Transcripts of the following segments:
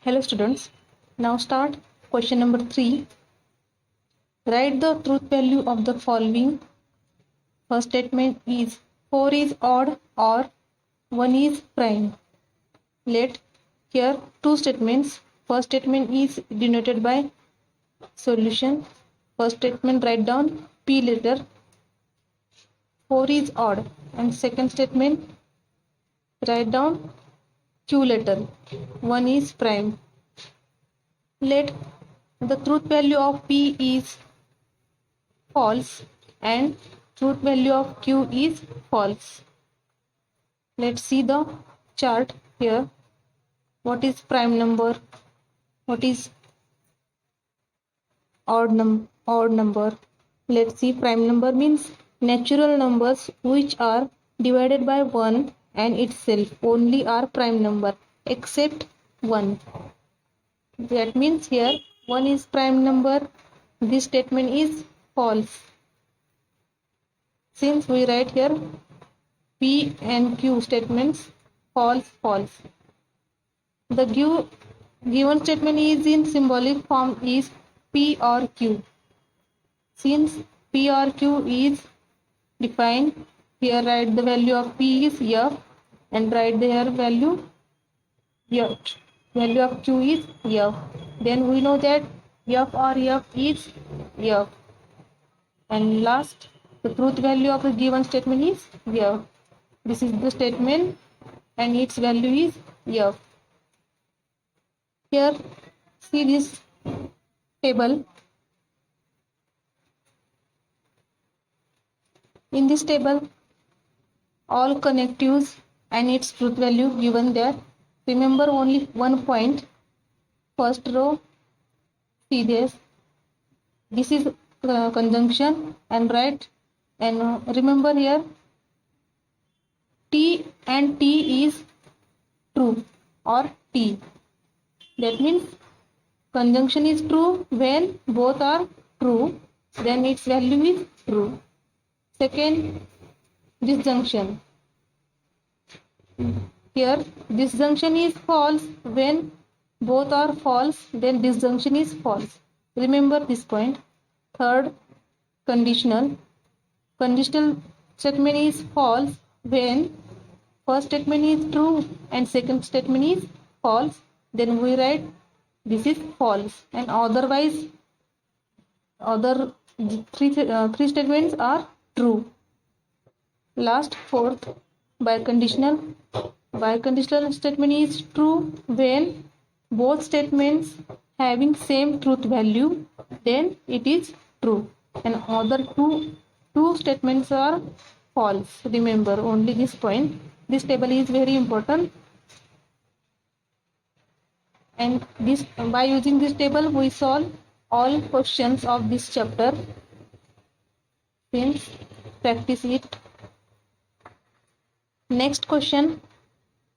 Hello students, now start question number 3. Write the truth value of the following. First statement is 4 is odd or 1 is prime. Let here two statements. First statement is denoted by solution. First statement write down P letter, 4 is odd, and second statement write down Q letter, 1 is prime. Let the truth value of P is false and truth value of Q is false. Let's see the chart here. What is prime number? What is odd number? Let's see. Prime number means natural numbers which are divided by 1 and itself only are prime number except 1. That means here 1 is prime number. This statement is false. Since we write here P and Q statements, false, false. The given statement is in symbolic form is P or Q. Since P or Q is defined, here write the value of P is F and write their value F. Value of Q is F. Then we know that F or F is F. And last, the truth value of the given statement is F. This is the statement and its value is F. Here, see this table. In this table, all connectives and its truth value given there. Remember only one point. First row, see this. This is conjunction and write. And remember here, T and T is true or T. That means conjunction is true when both are true, then its value is true. Second, disjunction. Here, disjunction is false when both are false, then disjunction is false. Remember this point. Third, conditional. Conditional statement is false when first statement is true and second statement is false. Then we write this is false, and otherwise other three statements are true. Last, fourth, biconditional. Biconditional statement is true when both statements having same truth value, then it is true, and other two statements are false. Remember only this point. This table is very important, and this by using this table we solve all questions of this chapter. Friends, practice it. Next question.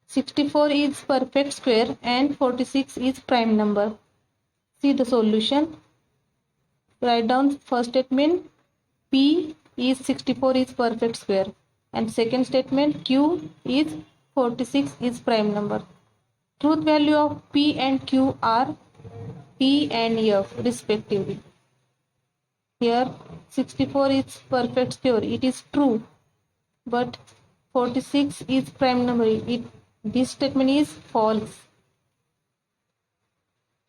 64 is perfect square and 46 is prime number. See the solution. Write down first statement P is 64 is perfect square, and second statement Q is 46 is prime number. Truth value of P and Q are T and F respectively. Here 64 is perfect square, it is true, but 46 is prime number, this statement is false.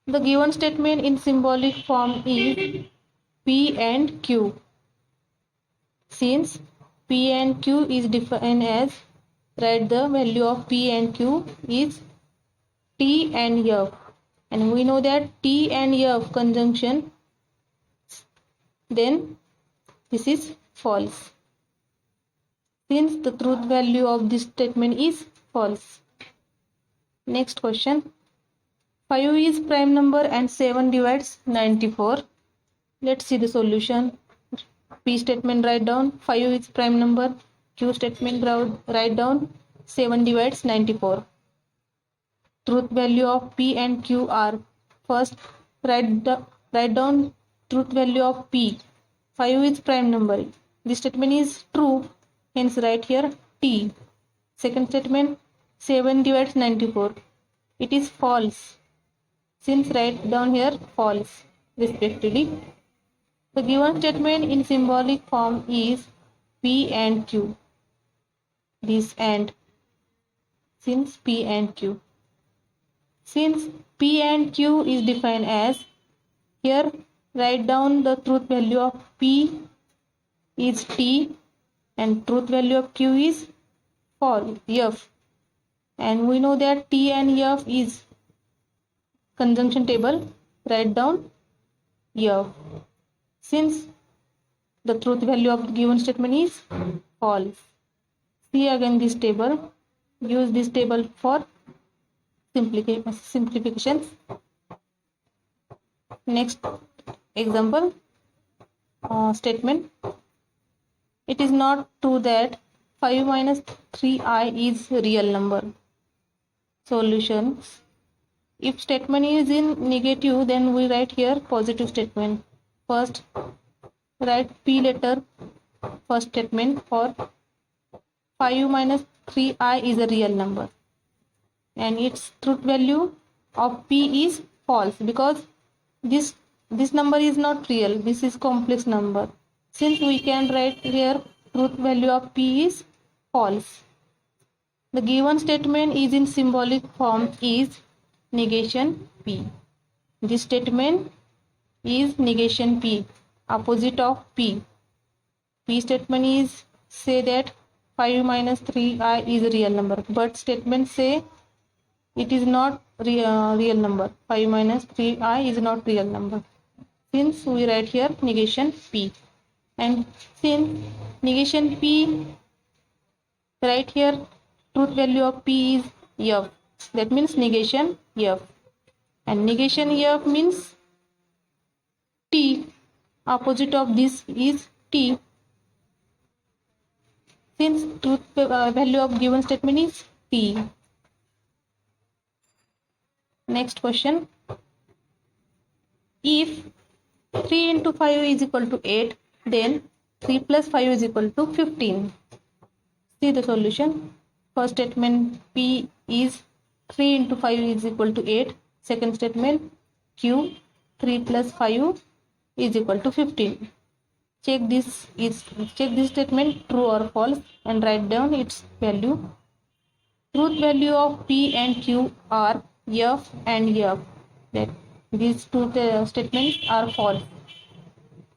The given statement in symbolic form is P and Q. Since P and Q is defined as, write the value of P and Q is T and F, and we know that T and F conjunction, then this is false. Since the truth value of this statement is false. Next question. 5 is prime number and 7 divides 94. Let's see the solution. P statement write down 5 is prime number. Q statement write down 7 divides 94. Truth value of P and Q are, first write down truth value of P. 5 is prime number. This statement is true, hence write here T. Second statement 7 divides 94. It is false. Since write down here false respectively. The given statement in symbolic form is P and Q. This and since P and Q. Since P and Q is defined as, here write down the truth value of P is T and truth value of Q is false, F. And we know that T and F is conjunction table. Write down F. Since the truth value of the given statement is false. See again this table. Use this table for simplifications. Next example statement. It is not true that 5 minus 3i is real number. Solutions. If statement is in negative, then we write here positive statement. First, write P letter, first statement for 5 minus 3i is a real number. And its truth value of P is false because this number is not real. This is complex number. Since we can write here truth value of P is false. The given statement is in symbolic form is negation P. This statement is negation P, opposite of P. P statement is say that 5 minus 3i is a real number, but statement say it is not real number. 5 minus 3i is not real number. Since we write here negation P, and since negation P, write here truth value of P is F. That means negation F, and negation F means T. Opposite of this is T. Since truth value of given statement is T. Next question. If 3 into 5 is equal to 8, then 3 plus 5 is equal to 15. See the solution. First statement P is 3 into 5 is equal to 8. Second statement Q 3 plus 5 is equal to 15. Check this statement true or false and write down its value. Truth value of P and Q are F and F. That these two statements are false.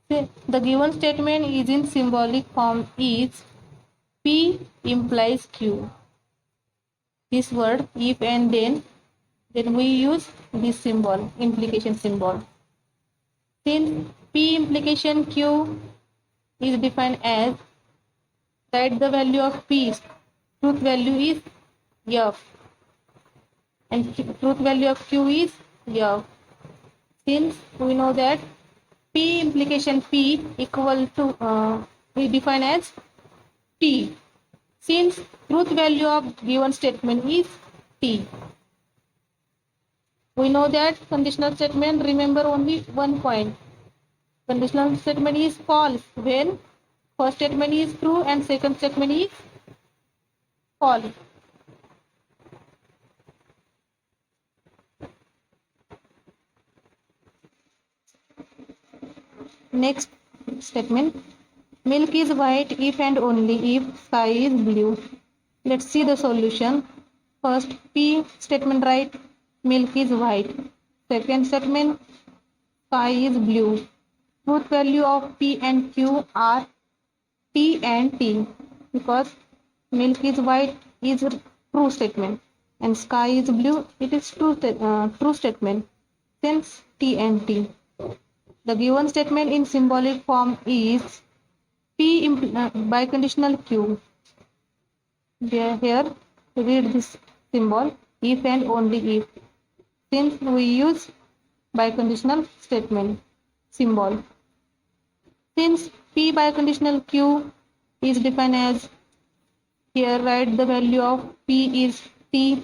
The given statement is in symbolic form is P implies Q. This word if and then we use this symbol, implication symbol. Since P implication Q is defined as, write the value of P. Truth value is F and truth value of Q is F. Since we know that P implication P equal to we define as T. Since truth value of given statement is T. We know that conditional statement, remember only one point. Conditional statement is false when first statement is true and second statement is false. Next statement. Milk is white if and only if sky is blue. Let's see the solution. First, P statement right, milk is white. Second statement, sky is blue. Truth value of P and Q are T and T because milk is white is a true statement and sky is blue, it is true statement. Since T and T. The given statement in symbolic form is P biconditional Q. Here read this symbol if and only if. Since we use biconditional statement symbol. Since P biconditional Q is defined as, here write the value of P is T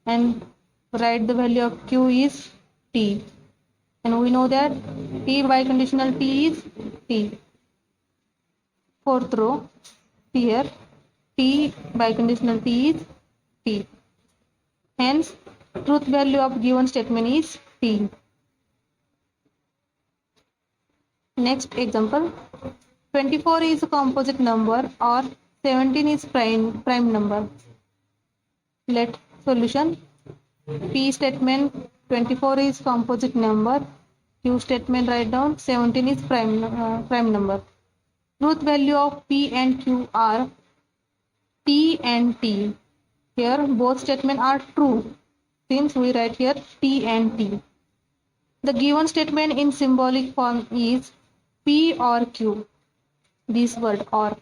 and write the value of Q is T. And we know that P biconditional T is T. Fourth row, here T biconditional T is T. Hence, truth value of given statement is T. Next example, 24 is a composite number or 17 is prime number. Let solution. P statement, 24 is composite number. Q statement, write down 17 is prime number. Truth value of P and Q are T and T. Here both statements are true, since we write here T and T. The given statement in symbolic form is P or Q. This word or,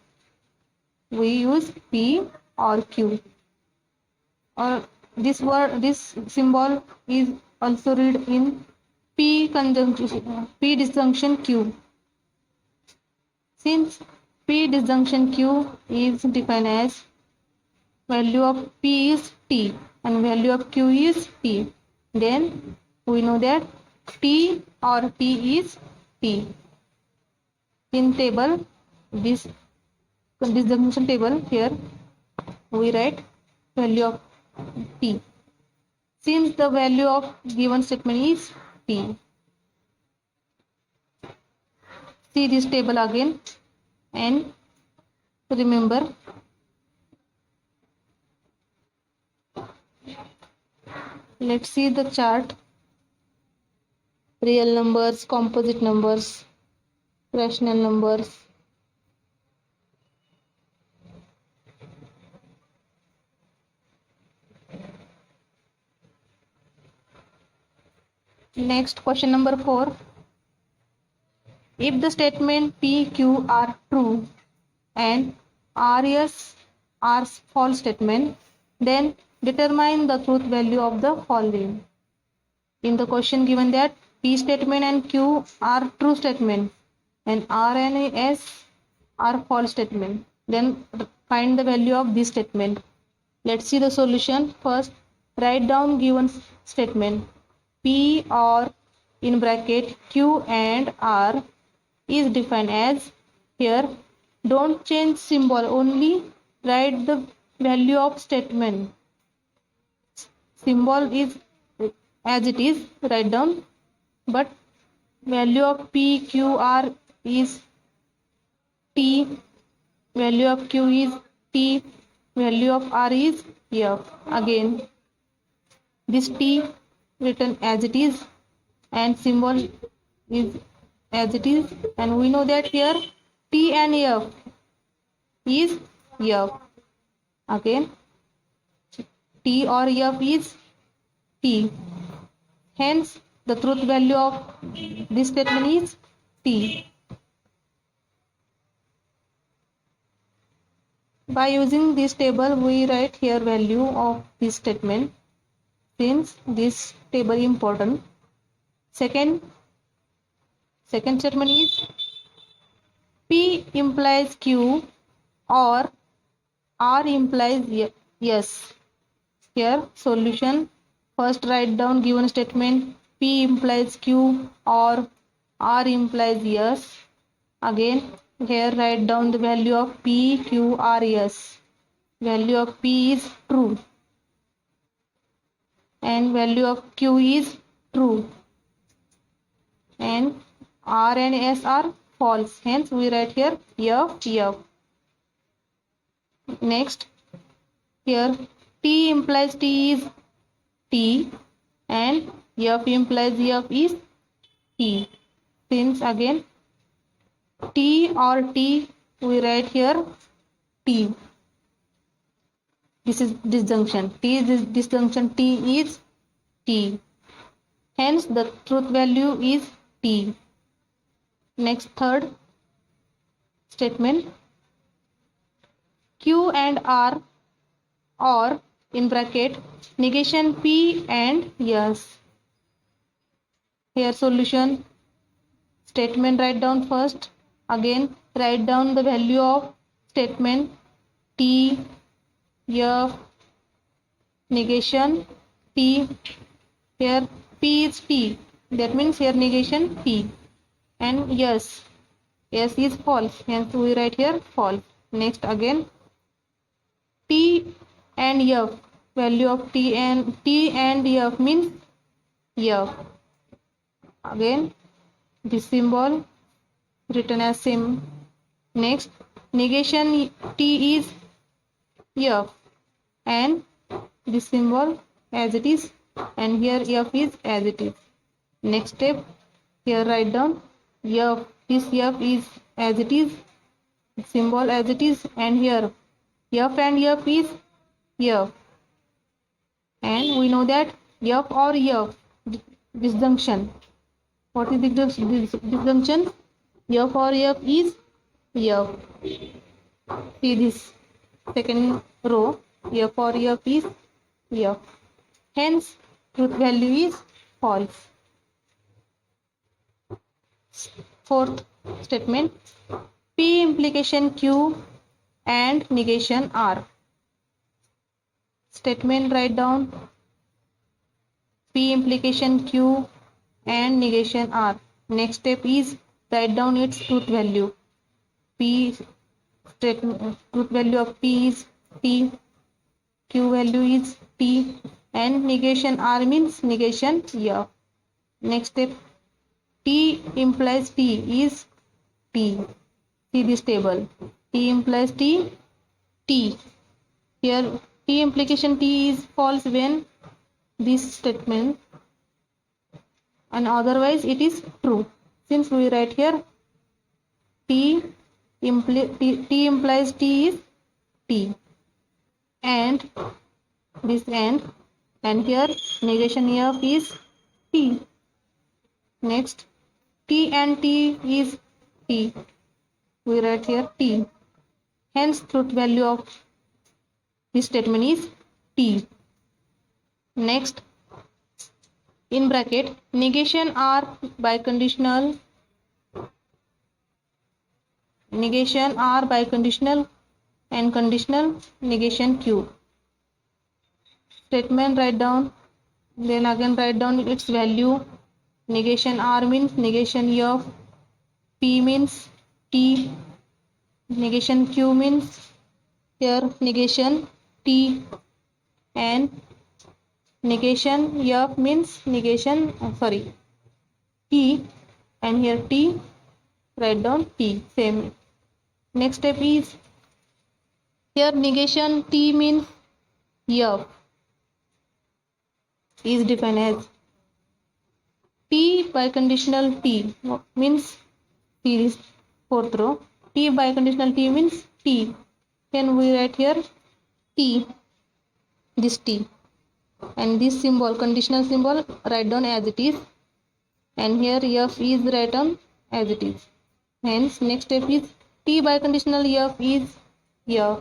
we use P or Q. Or this symbol is also read in P disjunction Q. Since P disjunction Q is defined as value of P is T and value of Q is T, then we know that T or T is T. In table, this disjunction table, here we write value of T, since the value of given statement is T. See this table again and remember. Let's see the chart. Real numbers, composite numbers, rational numbers. Next, question number 4. If the statement P, Q are true and R, S are false statement, then determine the truth value of the following. In the question given that P statement and Q are true statement and R and S are false statement, then find the value of this statement. Let's see the solution. First, write down given statement. P or in bracket Q and R is defined as, here don't change symbol, only write the value of statement. Symbol is as it is, write down, but value of P, Q, R is T, value of Q is T, value of R is F. Again, this T written as it is and symbol is as it is, and we know that here T and F is F. Again, T or F is T. Hence, the truth value of this statement is T. By using this table, we write here value of this statement, since this table is important. Second statement is P implies Q or R implies yes. Here solution. First write down given statement P implies Q or R implies yes. Again, here write down the value of P, Q, R, yes. Value of P is true and value of Q is true and R and S are false. Hence, we write here F, F. Next, here T implies T is T and F implies F is T. Since again T or T, we write here T. This is disjunction. Disjunction T is T. Hence, the truth value is T. Next, third statement. Q and R or in bracket negation P and yes. Here solution. Statement write down first. Again, write down the value of statement T, F, negation T. Here P is T. That means here negation P. And yes. Yes is false. Hence we write here false. Next again T and F. Value of T and F means F. Again this symbol written as same. Next negation T is F and this symbol as it is, and here F is as it is. Next step, here write down F. This F is as it is, symbol as it is, and here F and F is F. And we know that F or F disjunction. What is the disjunction? F or F is F. See this second row, F or F is F. Hence, truth value is false. Fourth statement, P implication Q and negation R. Statement write down P implication Q and negation R. Next step is write down its truth value. P statement, truth value of P is T, Q value is T, and negation R means negation F. Next step, T implies T is T. See this table. T implies T, T. Here T implication T is false when this statement, and otherwise it is true. Since we write here T implies T is T, and this and here negation F is T. Next T and T is T. We write here T. Hence truth value of this statement is T. Next, in bracket, negation R biconditional, negation R biconditional, and conditional negation Q. Statement write down, then again write down its value. Negation R means negation F, P means T, negation Q means here negation T, and negation F means negation T, and here T, write down T, same. Next step is here negation T means F is defined as T biconditional T means T is fourth row. T biconditional T means T. Then we write here T, this T, and this symbol, conditional symbol, write down as it is, and here F is written as it is. Hence next step is T biconditional F is F.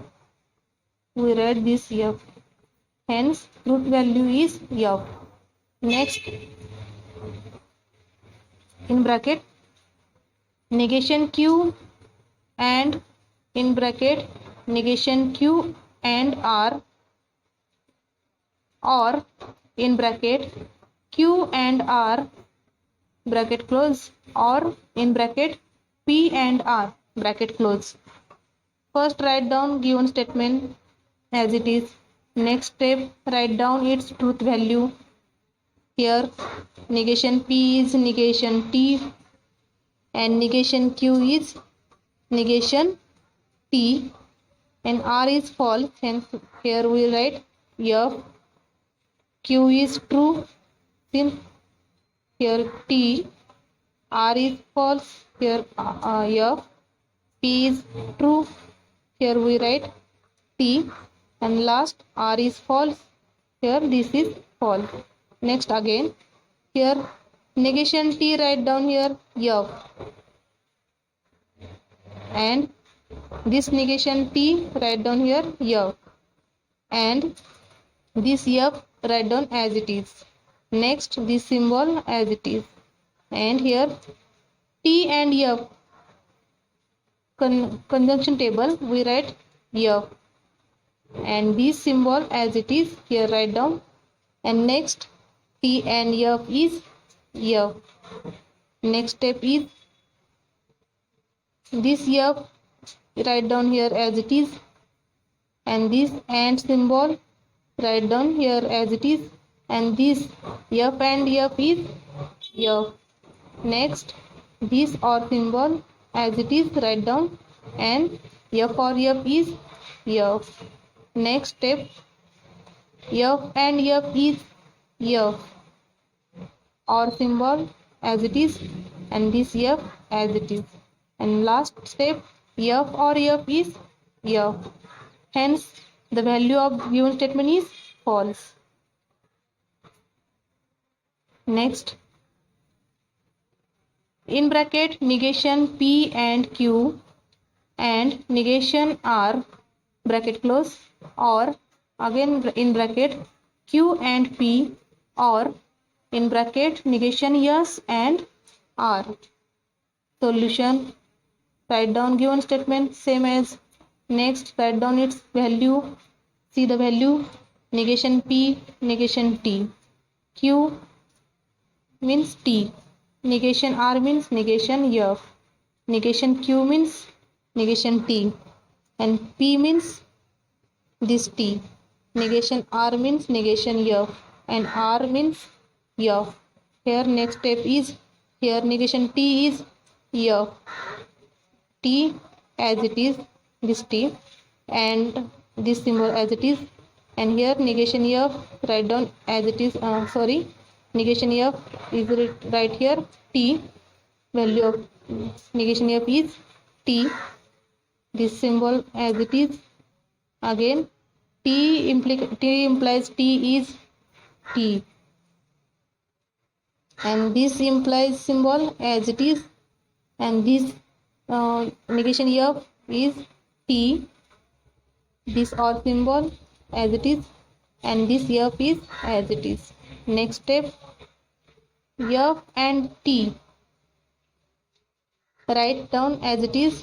We write this F. Hence truth value is F. Next, in bracket, negation Q and in bracket negation Q and R, or in bracket Q and R bracket close, or in bracket P and R bracket close. First write down given statement as it is. Next step, write down its truth value. Here negation P is negation T, and negation Q is negation T, and R is false. Hence here we write F. Q is true since here T, R is false, here F. P is true, here we write T, and last R is false, here this is false. Next again, here negation T, write down here F, and this negation T, write down here F, and this F write down as it is. Next this symbol as it is, and here T and F conjunction table we write F, and this symbol as it is here write down, and next T and F is F. Next step is this F write down here as it is, and this and symbol write down here as it is, and this F and F is F. Next, this or symbol as it is write down, and F or F is F. Next step, F and F is F or symbol as it is, and this F as it is. And last step, F or F is F. Hence, the value of given statement is false. Next, in bracket negation P and Q and negation R bracket close, or again in bracket Q and P, or in bracket negation S and R. Solution, write down given statement same as next, write down its value. See the value, negation P, negation T, Q means T, negation R means negation F, negation Q means negation T, and P means this T, negation R means negation F, and R means F. Here next step is, here negation T is F, T as it is, this T, and this symbol as it is, and here negation F write down as it is, negation F is right here T, value of negation F is T, this symbol as it is, again T implies T is T, and this implies symbol as it is, and this negation F is T, this or symbol as it is, and this F is as it is. Next step, F and T write down as it is,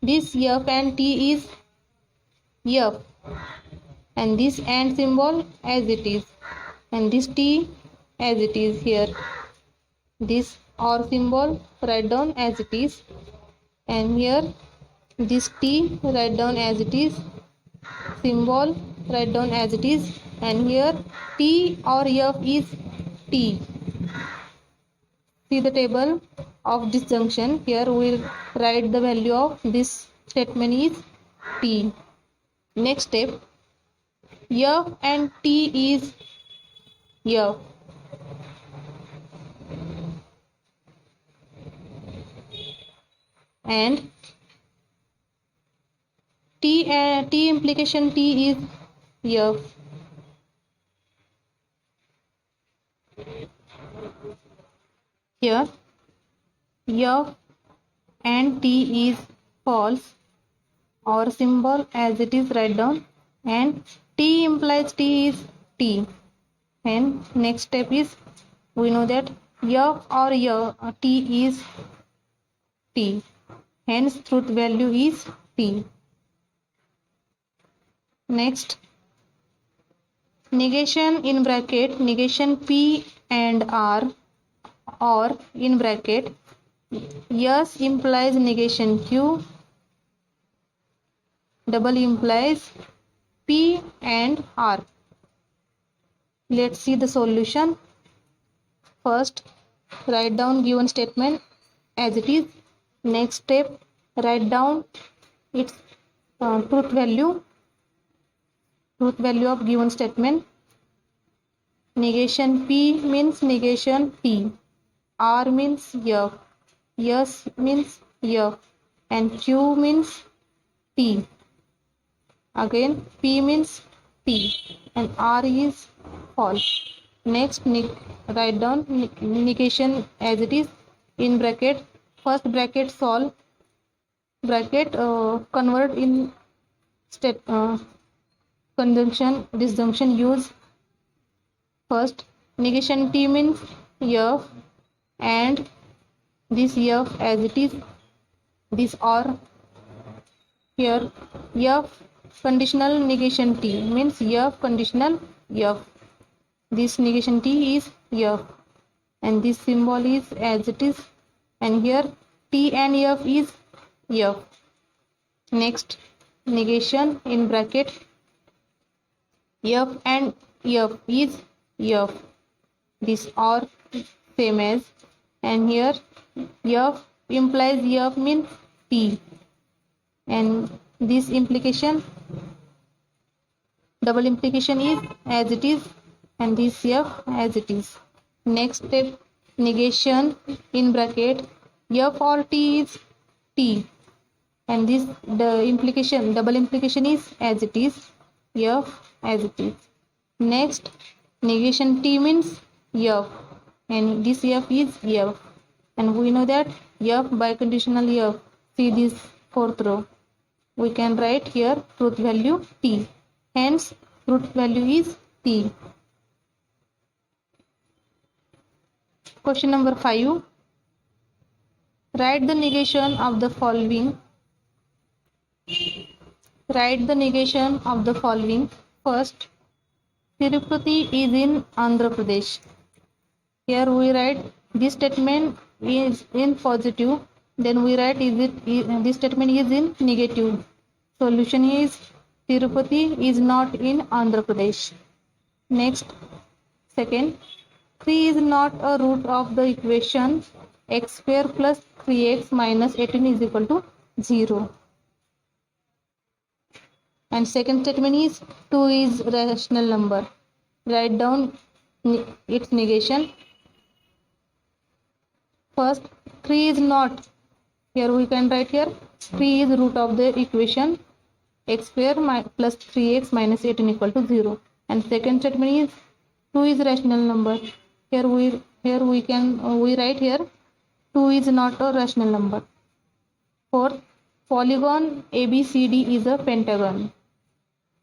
this F and T is F, and this and symbol as it is, and this T as it is here, this or symbol write down as it is, and here this T write down as it is, symbol write down as it is, and here T or F is T. See the table of disjunction. Here we will write the value of this statement is T. Next step, F and T is F, and T implication T is F. Here F and T is false, or symbol as it is write down, and T implies T is T. And next step is, we know that F or T is T, hence truth value is T. Next, negation in bracket negation P and R, or in bracket S implies negation Q, double implies P and R. Let's see the solution. First, write down given statement as it is. Next step, write down its truth value of given statement. Negation P means negation T, R means F, S means F, and Q means T. Again P means T, and R is false. Next, write down negation as it is in bracket. First bracket solve, bracket convert in step conjunction disjunction use. First, negation T means F, and this F as it is, this or here F conditional negation T means F conditional F, this negation T is F, and this symbol is as it is, and here T and F is F. Next, negation in bracket F and F is F, this or same as, and here f implies f means t, and this implication, double implication is as it is, and this f as it is. Next step, negation in bracket, f or t is t, and this the implication, double implication is as it is, f as it is. Next, negation t means f, and this f is f, and we know that f biconditional f. See this fourth row, we can write here truth value t, hence truth value is t. Question number 5, write the negation of the following. Write the negation of the following. First, Tirupati is in Andhra Pradesh. Here we write this statement is in positive, then we write this statement is in negative. Solution is Tirupati is not in Andhra Pradesh. Next, second, 3 is not a root of the equation x square plus 3x minus 18 is equal to 0. And second statement is 2 is rational number. Write down its negation. First, 3 is not. Here we can write here 3 is root of the equation x square plus 3x minus 18 equal to 0. And second statement is 2 is rational number. Here we write here 2 is not a rational number. Fourth, polygon ABCD is a pentagon.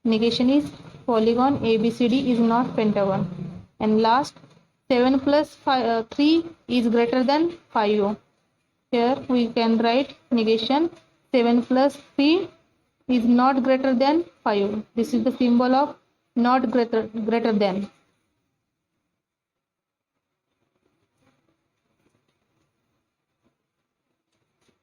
Negation is polygon ABCD is not pentagon. And last, 7 plus 3 is greater than 5. Here we can write negation 7 plus 3 is not greater than 5. This is the symbol of not greater than.